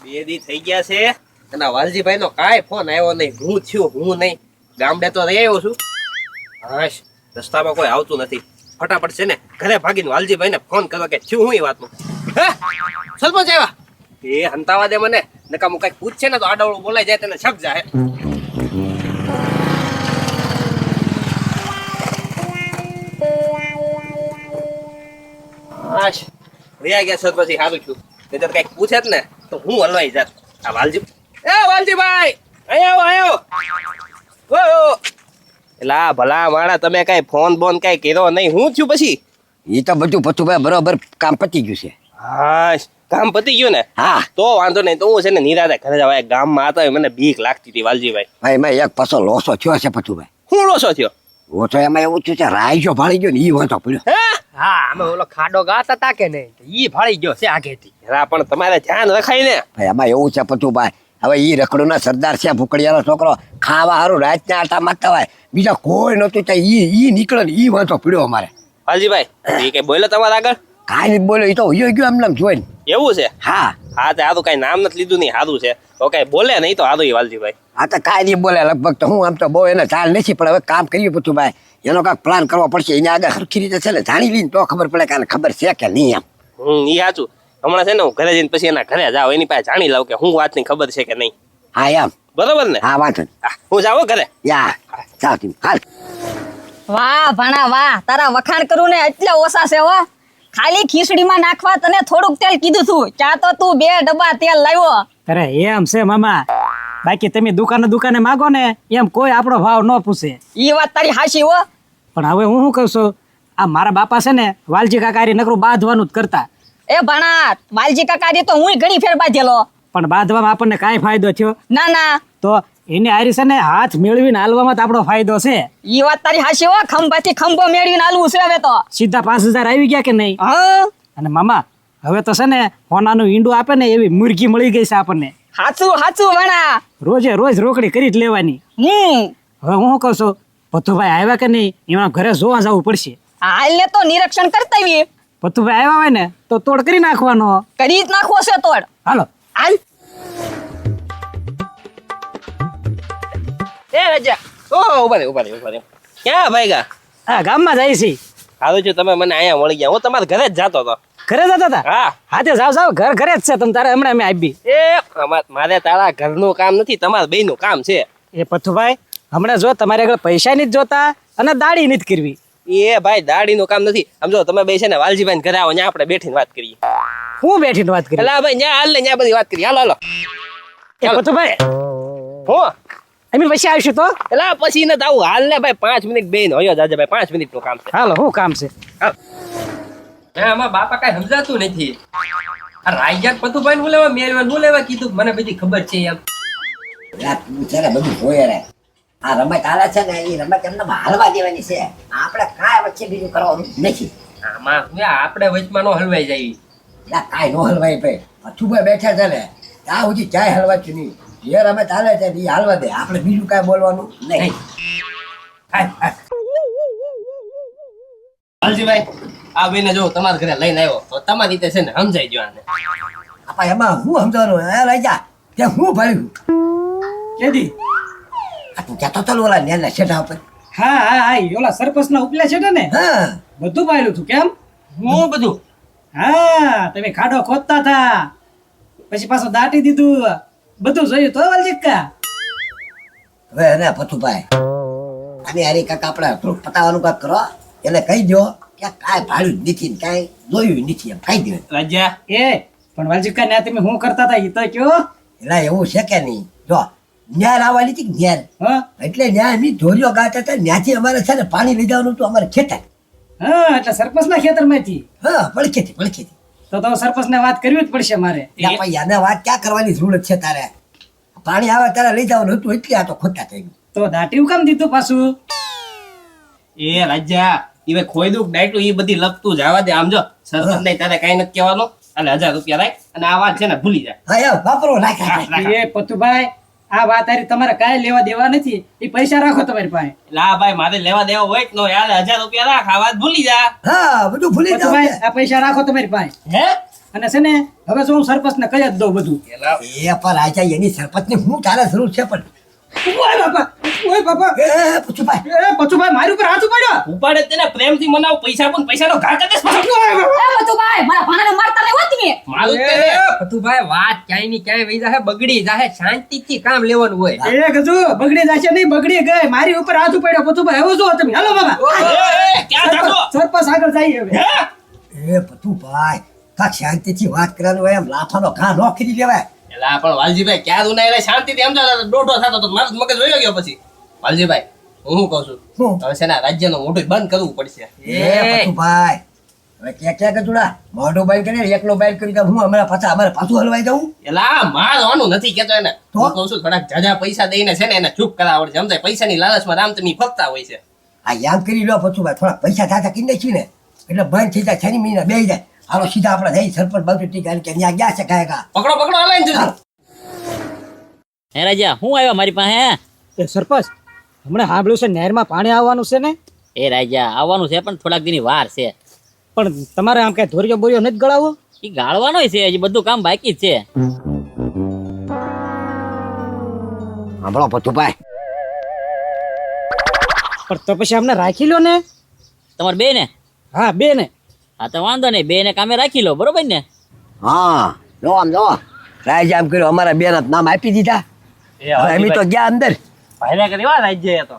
બે દી થઈ ગયા છે અને વાલજીભાઈ નો કાંઈ ફોન આવ્યો નહીં. હું થયું હું નહીં, ગામડે તો રહી આવ્યો છું. હાશ, રસ્તામાં કોઈ આવતું નથી. ફટાફટ છે ને ઘરે ભાગીને વાલજીભાઈ ને ફોન કરો કે થયું હું એ વાતનું. હે સરપંચ આવ્યા? એ હંતાવા દે મને, નકામું કઈક પૂછશે ને તો આડાવડું બોલાઈ જાય તને શક જાય. હાશ, વયા ગયા સરપંચ, સારું છું. નહીતર કઈક પૂછે જ ને તો હું હલવાઈ જાત. આ વાલજી, એ વાલજીભાઈ આયો. એલા ભલા માણા, તમે કઈ ફોન બોન કઈ કર્યો નહીં, હું થયું પછી? એ તો બધું પતુભાઈ બરોબર કામ પતી ગયું છે. હા, કામ પતી ગયું ને? હા, તો વાંધો નહીં. તો હું છે ને નિરાતે ઘરે જવા ગામમાં હતા, મને બીક લાગતી હતી વાલજીભાઈ. ભાઈ મેં એક પાછો લોસો થયો છે પતુભાઈ. હું લોસો થયો? ઓછો એમાં એવું થયું છે રાઈજો ભાળી ગયો ને ઈ વાંધો પડ્યો. હે? હા, અમે ઓલો ખાડો ગાતા તા કે નહીં, ઈ ફાળી ગયો છે આગેથી. રા પણ તમારે ધ્યાન રખાય ને. ભાઈ એમાં એવું છે પતુભાઈ, હવે ઈ રખડું ના સરદાર છે ભૂકડિયાનો છોકરો, ખાવા હારું રાતના આટા મારતા હોય, બીજા કોઈ નતું ત્યાં ઈ નીકળે ને ઈ વાંધો પડ્યો અમારે. વાલજીભાઈ એ કઈ બોલ્યો તમારા આગળ? કાંઈ નહીં બોલ્યો, ઈ તો હોયો ગયો એમ જોઈને. એવું છે? હા હા, તે હારું કઈ નામ નથી લીધું નહીં, સારું છે. તો કઈ બોલે નહીં તો સારું. વાલજીભાઈ આ તો કાંઈ નહીં બોલે લગભગ. તો હું આમ તો બહુ એને ચાલ નથી, પણ હવે કામ કર્યું પતુભાઈ, એનો કાંઈક પ્લાન કરવો પડશે. એને આગળ સરખી રીતે છે ને જાણી લઈને તો ખબર પડે કે આને ખબર છે કે નહીં એમ. ઈ સાચું. હમણાં છે ને હું ઘરે જઈને પછી એના ઘરે જાવ, એની પાસે જાણી લઉં કે હું વાતની ખબર છે કે નહીં. હા એમ બરોબર ને? હા વાંધો નહીં. હા, હું જાઉં ઘરે. યા ચાલ તું હાલ. વાહ ભાણા વાહ, તારા વખાણ કરું ને એટલે ઓછા છે હો. ખાલી ખીચડીમાં નાખવા તને થોડુંક તેલ કીધું છું, ચા તો તું 2 ડબ્બા તેલ લાવ્યો. અરે એમ છે મામા, બાકી તમે દુકાને માગો ને એમ કોઈ આપણો ભાવ ન પૂછે. ઈ વાત તારી હાચી હો. પણ હવે હું શું કહું છું, આ મારા બાપા છે ને વાલજી કાકારી નકરું બાંધવાનું જ કરતા. એ ભાણા, વાલજી કાકાજી તો હું ઘણી ફેર બાંધેલો, પણ બાંધવામાં આપણને કાંઈ ફાયદો થયો? ના ના. તો એને હારી છે ને હાથ મેળવીને હાલવામાં તો આપણો ફાયદો છે. ઈ વાત તારી હાચી હો. ખંભાથી ખંભો મેળવીને હાલવું છે હવે તો. સીધા 5000 આવી ગયા કે નહીં? હા, અને મામા હવે તો છે ને હોનાનું ઈંડું આપે ને એવી મુરગી મળી ગઈ છે આપણને. હાચું ભાણા. રોજે રોજ રોકડી કરી જ લેવાની. હવે હું શું કહું છું, પથુભાઈ આવ્યા કે નહીં એમાં ઘરે જોવા જવું પડશે. હાલ ને તો નિરીક્ષણ કરતા આવીએ. પથુભાઈ આવ્યા હોય ને તો તોડ કરી નાખવાનો. કરી જ નાખવો છે તોડ. હાલો હાલ. એ રજા, ઓ ઉભા રે. ક્યાં ભાઈગા? હા, ગામમાં જાય છે. સારું છે તમે મને અહીંયા મળી ગયા. હું તમારા ઘરે જ જાતો હતો. ઘરે જતા હતા? હા. હાથે જાવ ઘરે જ છે. તમે તારે હમણાં અમે આવી. મારે તારા ઘરનું કામ નથી, તમારા બેયનું કામ છે. એ પથુભાઈ હમણાં જો તમારે આગળ પૈસા નથી જોતા અને દાડી નથી કરવી. એ ભાઈ દાડીનું કામ નથી. સમજો તમે બે છે ને વાલજીભાઈ ઘરે આવો, ત્યાં આપણે બેઠીને વાત કરીએ. હું બેઠીને વાત કરી? એટલે ભાઈ ત્યાં હાલ ને ત્યાં બધી વાત કરીએ. હાલો. એ પથુભાઈ હું અમે પછી આવીશું તો. એટલે પછી ને આવું હાલ ને ભાઈ 5 મિનિટ બેન હોય જાજે ભાઈ, 5 મિનિટ નું કામ છે. હાલો, શું કામ છે? આમાં બાપા કઈ સમજાતું નથી. આ રાયજાત પતુભાઈ હું લેવા કીધું, મને બધી ખબર છે એમ. તું છે ને બધું જોયે રે. આ રમત હાલે છે ને એ રમત એમને હાલવા દેવાની છે. આપણે કાંઈ વચ્ચે બીજું કરવાનું નથી. આમાં આપણે વચમાં નો હલવાઈ જાય. એટલે કાંઈ નો હલવાય ભાઈ. પથુભાઈ બેઠા છે ને ત્યાં સુધી ચાય હલવાતું નહીં. જે રમત હાલે છે એ હાલવા દે, આપણે બીજું કાંઈ બોલવાનું નહીં. વાલજીભાઈ આ બેને જો તમારા ઘરે લઈને આવ્યો તો તમારી રીતે છે ને સમજાઈ ગયો આને. આપા એમાં હું સમજાવવાનું હે લઈ જા તે હું ભર્યું કેદી? આ તું કહેતો તો ઓલા નેના છેટા ઉપર. હા, ઓલા સરપંચના ઉપલા છે ને હા બધું પાડ્યું તું. કેમ? હું બધું? હા, તમે ખાડો ખોદતા હતા પછી પાછો દાટી દીધું, બધું જોયું તો વાલજીકા. હવે એને પથુભાઈ અને હરી કાકા આપણે થોડુંક પતાવાનું કાંક કરો, એને કહી દો કે કાંઈ ભાડ્યું જ નથી ને કાંઈ જોયું નથી એમ કહી દો. રાજા એ પણ વાલજીકા ને તમે શું કરતા હતા એ તો કયો. એટલે એવું છે કે નહીં, જો ન્યાર આવવાની હતી ન્યાર, હા એટલે ન્યાર ની ધોરીઓ ગાતા હતા, ત્યાંથી અમારે છે ને પાણી લઈ જવાનું હતું અમારે ખેતર. હા, એટલે સરપંચ ના ખેતર માંથી. હા પડખેથી તો સરપંચ ને વાત કરવી જ પડશે મારે. એટલે પછી એને વાત ક્યાં કરવાની જરૂરત છે તારે? પાણી આવે ત્યારે લઈ જવાનું હતું એટલે આ તો ખોટા થઈ ગયું. તો દાટી કામ દીધું પાછું? એ રાજા એ ખોઈદું ડાયટું એ બધી લખતું જવા દે. આમ જો સરપંચ ને તારે કઈ નથી કહેવાનું, એટલે 1000 રૂપિયા રાખ અને આ વાત છે ને ભૂલી જાય. હા એમ વાપરો રાખ. એ પતુભાઈ આ વાત હારી તમારે કાંઈ લેવા દેવા નથી, એ પૈસા રાખો તમારી પાસે. એટલે આ ભાઈ મારે લેવા દેવા હોય જ નો યાર, 1000 રૂપિયા રાખ, આ વાત ભૂલી જા. હા બધું ભૂલી જાવ. પતુભાઈ આ પૈસા રાખો તમારી પાસે. હે અને છે ને હવે જો હું સરપંચને કહી જ દઉં બધું. એલા એ પણ રાજા એની સરપંચની હું તારે જરૂર છે પણ ઓય બાપા, ઓય બાપા. એ પથુભાઈ એ પછુભાઈ મારી ઉપર હાથ ઉપાડ્યો. ઉપાડે તેને પ્રેમથી મનાવ, પૈસા પણ પૈસાનો ઘા કરી દેશ પાછો. ઓય બાપા. એ બચુભાઈ મારા ભાણાને મારતા નહીં હો તમે. મારું જ તેને. પથુભાઈ વાત ક્યાંય ની ક્યાંય વહી જાહે, બગડી જાહે, શાંતિથી કામ લેવાનું હોય. એ ગજુ બગડી જશે નહીં, બગડી ગઈ. મારી ઉપર હાથ ઉપાડ્યો પછુભાઈ. હવે જો તમે હાલો બાબા. ક્યાં જાશો? સરપંચ આગળ જઈએ હવે. એ પથુભાઈ કાક શાંતિથી વાત કરવાનું હોય એમ લાફાનો ઘા ન કરી લેવાય. એલા પણ વાલજીભાઈ ક્યાં ઉનાય શાંતિથી સમજાવતા હતા, દોઢો થતો તો મારો મગજ વયો ગયો પછી. વાલજીભાઈ હું શું કહું છું, શું? હવે છે ને રાજ્યનો મોઢું બંધ કરવું પડશે. એ પથુભાઈ હવે ક્યાં ગજુડા મોઢું બાઈલ કરીને એકલો બાઈલ કરી દઉં હું અમારે પાછું હલવાઈ દઉં. એલા મારવાનું નથી કેતો એને. તો? હું કહું છું થોડાક જાજા પૈસા દઈને છે ને એને ચૂપ કરાવડે છે, સમજાય? પૈસાની લાલચમાં રામ તમે ફરતા હોય છે. આ યાદ કરી લો પથુભાઈ થોડા પૈસા થાતા કરી નાખ્યું ને એટલે બંધ થઈ જાય, 6 મહિના બેસી જાય. હાલો સીધા આપણે જઈ સરપંચ બાજુ ટીકા કે ત્યાં ગયા છે કાંઈ કા. પકડો પકડો હલાઈને જજો. હે રાજા હું આવ્યા મારી પાસે હે? એ સરપંચ હમણાં સાંભળ્યું છે નહેરમાં પાણી આવવાનું છે ને, એ રાજા આવવાનું છે પણ થોડાક દિનની વાર છે. પણ તમારે આમ કઈ ધોરિયો બોરિયો નથી ગળાવો? એ ગાળવાનો છે, હજી બધું કામ બાકી જ છે. સાંભળો પથુભાઈ પણ તો પછી અમને રાખી લો ને. તમારે બે ને? હા બે ને. હા તો વાંધો નહીં, બે ને કામે રાખી લો, બરોબર ને? હા જો આમ જો રાજા આમ કર્યું અમારા બેન નામ આપી દીધા. હવે અમે તો ગયા અંદર. ભાઈને કરી વા રાજ્ય તો.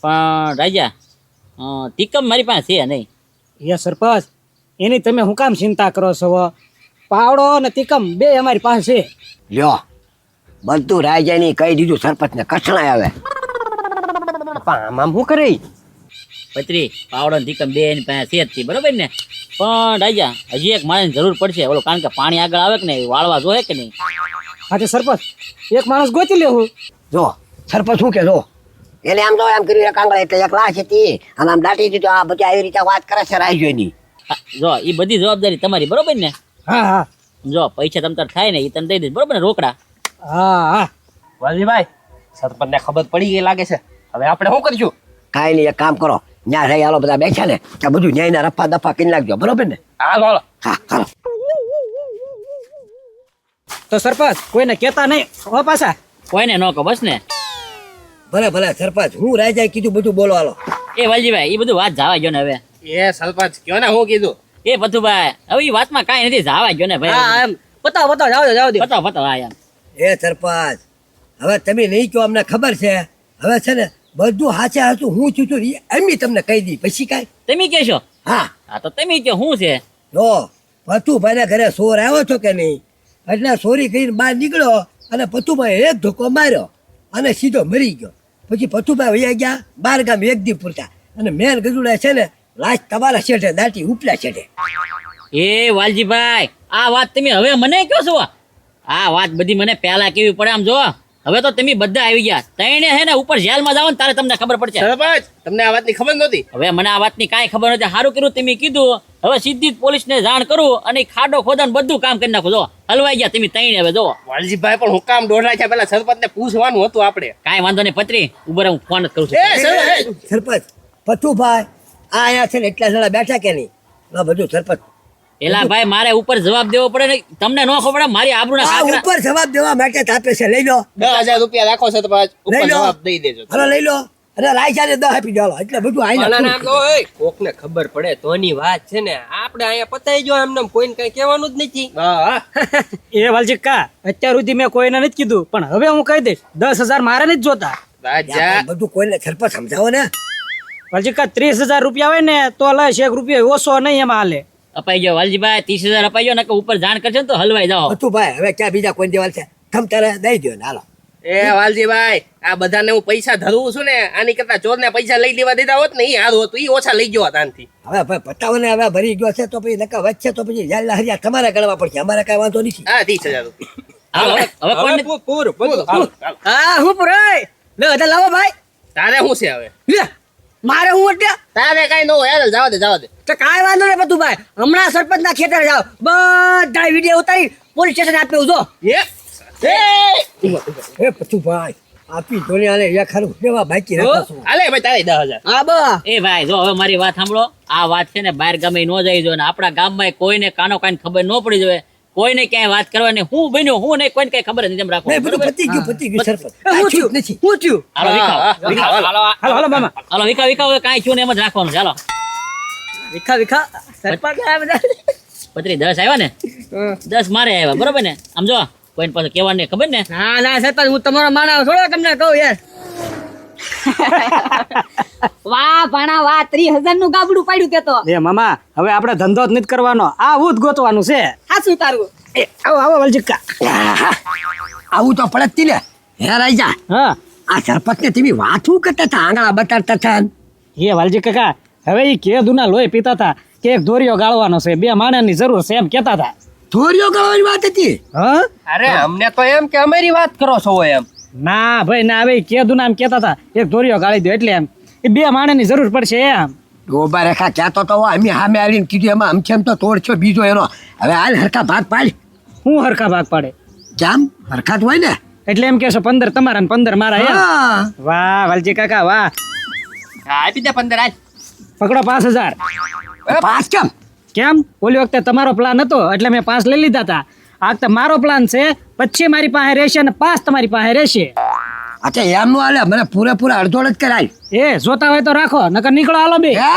પણ રાજા ટીકમ મારી પાસે છે નહીં. એ સરપંચ એની તમે હું કામ ચિંતા કરો છો? પાવડો ને તીકમ બે અમારી પાસે છે. લ્યો બધું રાજાની કહી દીધું સરપંચને કઠણાય આવે. આમ શું કરે? પત્રી પાવડો ને ટીકમ બે એની પાસે છે જ તી, બરોબર ને? પણ રાજા હજી એક માણસની જરૂર પડશે, ઓલો કારણ કે પાણી આગળ આવે કે નહીં, વાળવા જોહે કે નહીં. હા તે સરપંચ એક માણસ ગોતી લેવું. જો સરપંચ શું કે જો એને આમ જો એમ કર્યું એક આંગળા એટલે એક લાશ હતી અને આમ દાટી દીધું. આ બધી આવી રીતે વાત કરે છે રાજ્યની. હા, જો એ બધી જવાબદારી તમારી, બરોબર ને? હા હા જો પૈસા તમ તાર થાય ને એ તને દઈ દઈશ, બરોબર ને? રોકડા. હા હા વાલજીભાઈ સરપંચને ખબર પડી ગઈ લાગે છે, હવે આપણે શું કરીશું? કાંઈ નહીં એક કામ કરો ન્યા રહી હાલો બધા બેઠા ને કે બધું ન્યાયના રફા દફા કરી નાખજો, બરોબર ને? હાલો હાલો. હા હાલો. તો સરપંચ કોઈને કહેતા નહીં હો પાછા. કોઈને ન કહો, બસ ને? ભલે ભલે સરપંચ હું રાજાએ કીધું બધું બોલો હાલો. એ વાલજીભાઈ એ બધું વાત જાવા ગયો ને હવે. એ સરપંચ કયો ને હું કીધું. એ પથુભાઈ હવે એ વાતમાં કાંઈ નથી, જાવા ગયો ને ભાઈ. એમ બતાવો જાવ દે. બતાવો હા એમ. એ સરપંચ હવે તમે નહીં કહો અમને ખબર છે. હવે છે ને બધું હાચે હાચું હું છું છું એમ તમને કહી દી પછી કાંઈ. તમે કહેશો? હા હા તો તમે કહો શું છે? જો પતુભાઈના ઘરે સોર આવ્યો છો કે નહીં એટલે સોરી કરીને બહાર નીકળ્યો અને પતુભાઈ એક ધોકો માર્યો અને સીધો મરી ગયો. પછી પતુભાઈ વૈયા ગયા 12 ગામ એક દી પૂરતા અને મેન ગજુડા છે ને લાશ તમારા શેઠે દાટી ઉપલા શેઠે. એ વાલજીભાઈ આ વાત તમે હવે મને કહો છો? આ વાત બધી મને પહેલા કેવી પડે આમ જો. હવે તો તમે બધા આવી ગયા, તઈને હે ને ઉપર જેલમાં જાવ ને તારે તમને ખબર પડશે. સરપંચ તમને આ વાતની ખબર નહોતી? હવે મને આ વાતની કાંઈ ખબર નથી. સારું કર્યું તમે કીધું. હવે સીધી જ પોલીસને જાણ કરું અને ઈ ખાડો ખોદાને બધું કામ કરી નાખું. જો હલવાઈ ગયા તમે તઈને. હવે જો વાલજીભાઈ પણ હું કામ દોઢા છે, પેલા સરપંચને પૂછવાનું હતું આપણે. કાંઈ વાંધો નહીં પત્રી, ઉભો હું ફોન જ કરું છું. સરપંચ પતુભાઈ આ અહીંયા છે ને એટલા જણા બેઠા કે નહીં આ બધું સરપંચ એલા ભાઈ મારે ઉપર જવાબ દેવો પડે ને, તમને ન ખબર પડે મારી આબરૂના આ કાકરા. ઉપર જવાબ દેવા માટે તાપે છે. લઈ લો 10,000 રૂપિયા રાખો સરપંચ, ઉપર લઈ લો. જવાબ દઈ દેજો. હાલો લઈ લો અને રાયસાને 10 આપી દો એટલે બધું આઈને કોકને ખબર પડે તોની વાત છે ને, આપણે અહીંયા પતાઈ જો એમને કોઈને કઈ કહેવાનું જ નથી. હા એ વાલજી કા અત્યાર સુધી મેં કોઈને નથી કીધું પણ હવે હું કહી દઈશ 10,000 મારે નથી જોતા. રાજા બધું કોઈને સરપંચ સમજાવો ને. વાલજી કા 30,000 રૂપિયા હોય ને તો લઈશ, 1 રૂપિયા ઓછો નહીં એમાં હાલે. અપાઈ ગયો વાલજીભાઈ, 30,000 અપાઈ ગયો ને ઉપર જાણ કરશે ને તો હલવાઈ જાઓ. પતુભાઈ હવે ક્યાં બીજા કોઈ દેવાલ છે તમ તારે દઈ દો ને હાલો. એ વાલજીભાઈ આ બધાને હું પૈસા ધરવું છું ને, આની કરતા ચોરને પૈસા લઈ લેવા દીધા હોત ને ઈ સારું હતું. ઈ ઓછા લઈ ગયો તાનથી. હવે ભાઈ પતાવો ને હવે ભરી ગયો છે તો પછી નકા વચ્ચે તો પછી જેલના હરિયા તમારે ગણવા પડશે, અમારે કઈ વાંધો નથી. હા 30,000 રૂપિયા. હાલો, હવે કોઈને પૂરું હાલો. હા હું પુરાય લે અધા લાવો ભાઈ. તારે શું છે હવે? લે મારે હું અટ્યા તારે કઈ ન હોય, હાલ જવા દે. તો કાંઈ વાંધો નહીં બધું ભાઈ. હમણાં સરપંચના ખેતર જાવ બધા વિડીયો ઉતારી પોલીસ સ્ટેશન આપ્યો જો. એ એ પતુભાઈ આપી ધોળિયાને એક ખરું દેવા બાકી રાખો છો. હાલે ભાઈ તારે 10,000. હા બા એ ભાઈ જો હવે મારી વાત સાંભળો આ વાત છે ને બહાર ગામે ન જાય જો ને આપણા ગામમાં કોઈને કાનો કાન ખબર ન પડી જોઈએ કોઈને ક્યાંય વાત કરવાની હું બન્યો હું નહીં કોઈને કઈ ખબર જ નહીં તેમ રાખો નહીં બધું પતી ગયું સરપંચ આ છૂટ નથી હું થયું હાલો વિખાવ વિખાવ, હાલો. હાલો હાલો મામા હાલો વિખાવ હવે કાંઈ થયું ને એમ જ રાખવાનું છે. હાલો વિખા સરપંચ આ બધા પત્રી 10 આવ્યા ને 10 મારે આવ્યા બરોબર ને આમ જો કોઈને પાસે કહેવાનું નહીં ખબર ને ના ના સરપંચ હું તમારો માણસ થોડો તમને કહું યાર વાહ ભણા વાહ 30,000 નું ગાબડું પાડ્યું તે તો એ મામા હવે આપણે ધંધો જ નથી કરવાનો આવું જ ગોતવાનું છે હાચું તારું એ આવો આવો વલજીકા આવું તો પડત તી ને હે રાજા હા આ સરપંચ ને તમે વાતું કરતા હતા આંગળા બતાડતા હતા એ વાલજી કાકા હવે એ કે દુના લોહી પીતા હતા કે એક દોરિયો ગાળવાનો છે 2 માણસની જરૂર છે એમ કહેતા હતા ધોરિયો ગાળવાની વાત હતી હા અરે અમને તો એમ કે અમારી વાત કરો છો એમ ના ભાઈ ના હવે કે દુના એમ કહેતા હતા એક દોરિયો ગાળી દો એટલે એમ એ 2 માણસની જરૂર પડશે એમ ડોબા રેખા કહેતો તો અમે સામે આવીને કીધું એમાં આમ તો તોડ છો બીજો એનો હવે હાલ હરખા ભાગ પાડ હું હરખા ભાગ પાડે કેમ હરખા જ હોય ને એટલે એમ કહેશો 15 તમારા ને 15 મારા એમ હા વાહ વાલજી કાકા વાહ આપી દે 15 આજ પકડો 5,000 પાસ કેમ કેમ ઓલી વખતે તમારો પ્લાન હતો એટલે મેં 5 લઈ લીધા હતા આ વખતે મારો પ્લાન છે પછી મારી પાસે રહેશે અને 5 તમારી પાસે રહેશે અચ્છા એમનું હાલે મને પૂરેપૂરા અડધોડ જ કરાય એ જોતા હોય તો રાખો નકર નીકળો હાલો બે હે?